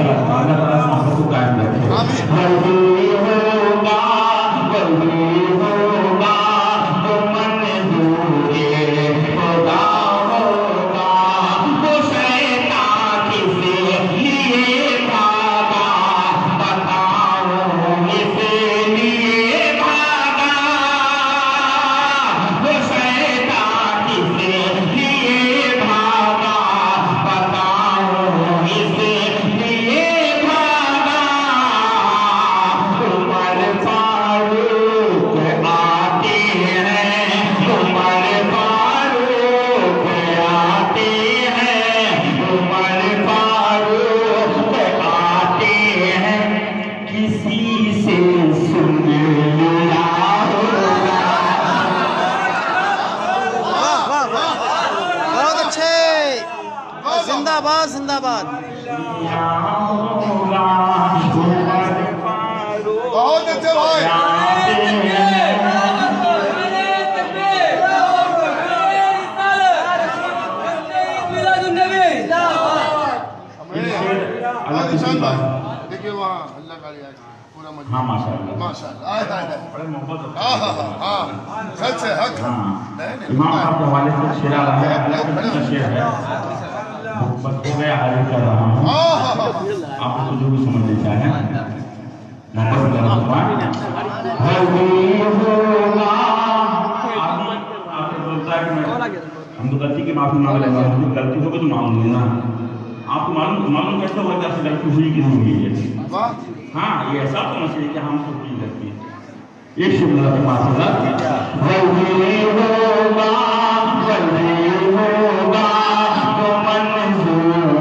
अच्छा लगता है। अल्लाह ताला मोहब्बत को कायम रखे। वही होगा वो मंजूरे खुदा होगा, वो शैतान किसे लिए भागा, बताओ किसे लिए भागा, वो शैतान किसे लिए भागा, बताओ किसे लिए भागा। उमर फारूक आते हैं, उमर फारूक आते हैं, उमर फारूक आते हैं, किसी से सुन लिया होगा। वाह वाह वाह, बहुत अच्छे, जिंदाबाद जिंदाबाद। बहुत अच्छे भाई। देखिए वहाँ अल्लाह का पूरा मजा। हाँ माशाअल्लाह माशाअल्लाह। बड़े मोहब्बत। हाँ सच है हक। इमाम साहब के हवाले से शेर आ रहा है, अच्छा शेर है, बस हो गया हाजिर कर रहा हूँ, आप उसको जो भी समझ ले चाहें। हम तो गलती की माफी मांग लेंगे, गलती हो गई तो मांग लूंगा। आपको मालूम कैसे होगा कि गलती हुई कि नहीं हुई है? हाँ, ये ऐसा तो मसले कि हम सब की गलती है। एक शुक्र के माशाल्लाह वही होगा वो मंजूरे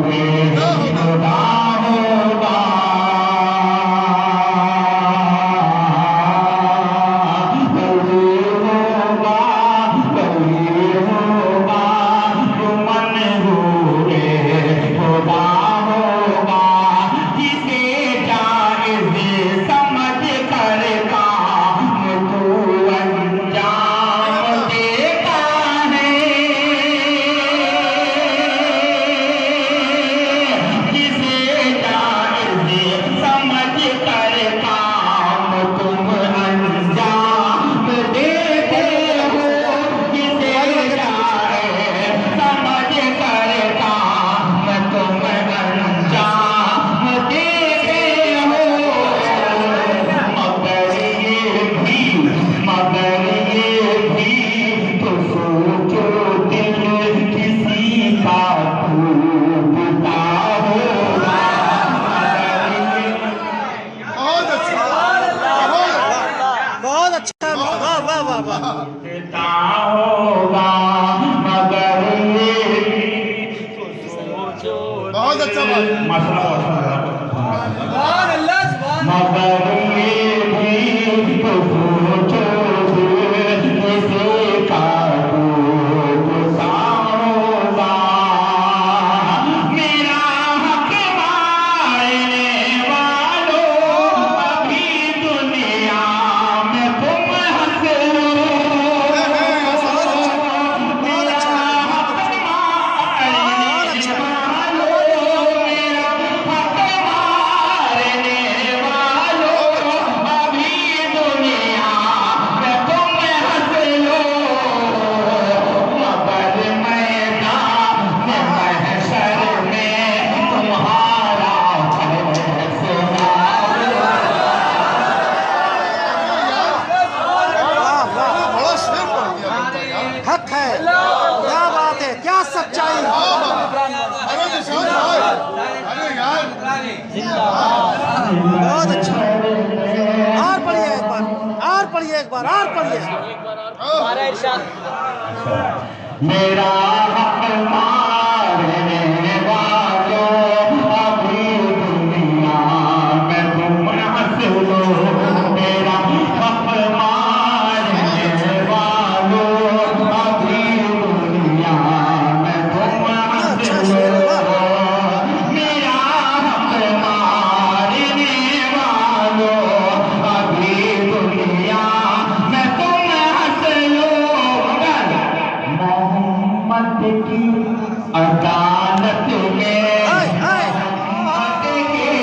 खुदा होगा, वो मंजूरे खुदा होगा, जिसे जायज़ समझ कर काम तू अंजाम देता है, जिसे जायज़ समझ कर काम तुम अंजाम देते हो, जिसे जायज़ समझ कर काम तुम अंजाम देते हो। मगर ये भी तो सोचो दिल किसी का टूटता होगा। बहुत अच्छा बहुत अच्छा, वाह वाह वाह वाह। टूटता होगा, मगर ये भी तो सोचो बहुत अच्छा भाई। माशाल्लाह मगर ये भी तो सोचो किसी का टूटता होगा। मेरा हक मारने वालों, अभी दुनिया में तुम हंस लो। मेरा हक मारने वालों, मेरा हक मारने वालों, अभी दुनिया में तुम हंस लो। मगर मैदान महशर में तुम्हारा फैसला वाह वाह, बड़ा शेर पढ़ दिया लगता है यार। हक है, क्या बात है, क्या सच्चाई है। अरे निशान भाई, अरे यार बहुत अच्छा, और पढ़िए एक बार, और पढ़िए एक बार, और पढ़िए। मेरा हक मारने वालों, अभी दुनिया में तुम हंस लो। मेरा हक मारने वालों, अभी दुनिया में तुम हंस लो। मेरा हक मारने वालों, अभी दुनिया में तुम हंस लो। मोहम्मद की अदालत में, हाय, हाय। मोहम्मद की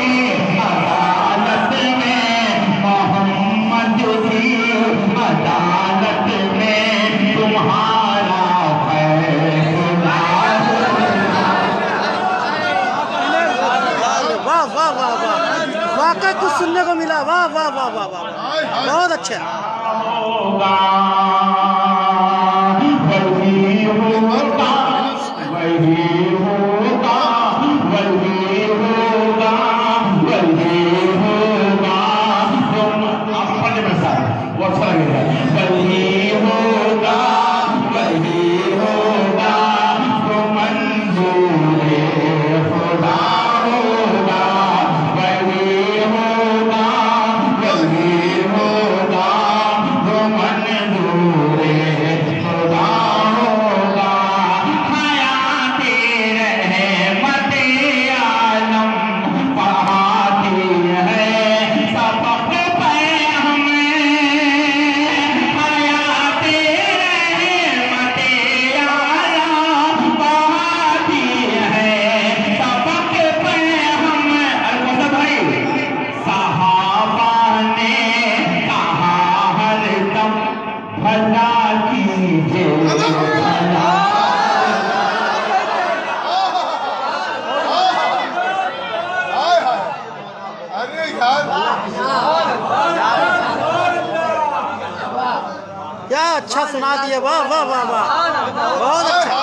माशाल्लाह, वाह वाह वाह वाह वाह, बहुत अच्छा। क्या अच्छा सुना दिया, वाह वाह वाह वाह, बहुत अच्छा,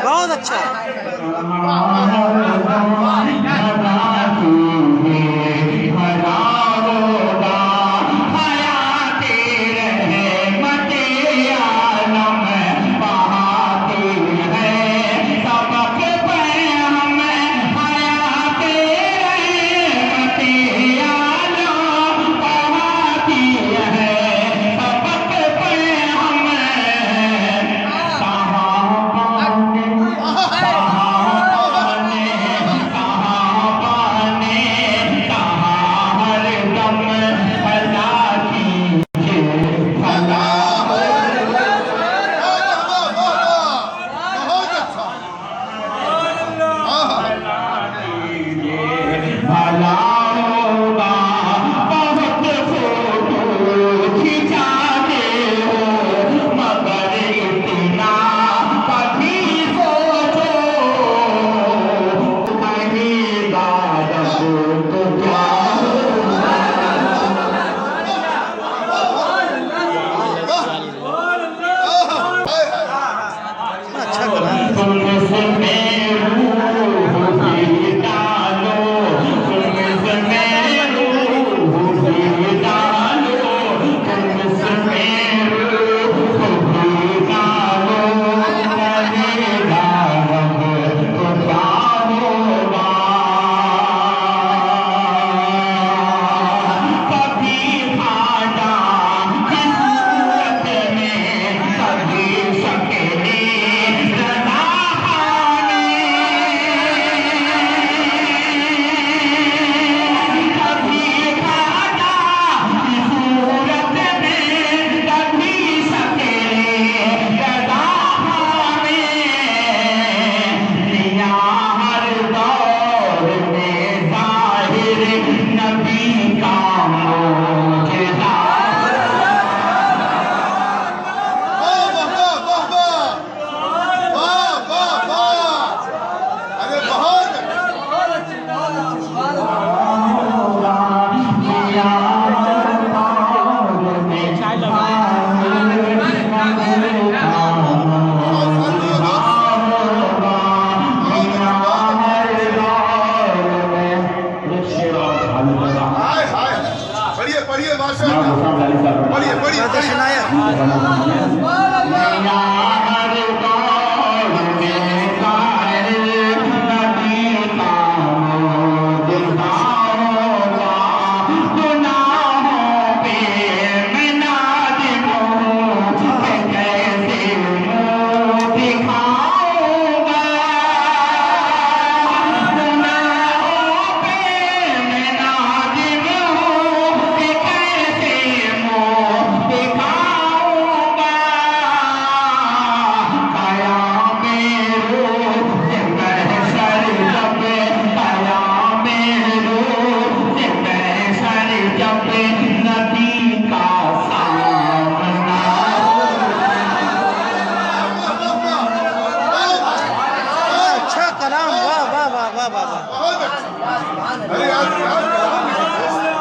बहुत अच्छा। अरे यार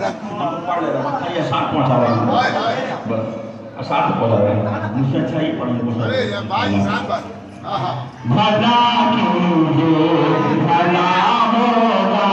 हम तो पढ़ ले रहे हैं, ये साथ पहुंचा रहे हैं, बस साथ पहुंचा रहे हैं, मुझसे अच्छा ही पढ़ेंगे। अरे ये भाई इंसान बस भला क्यों जो भला होगा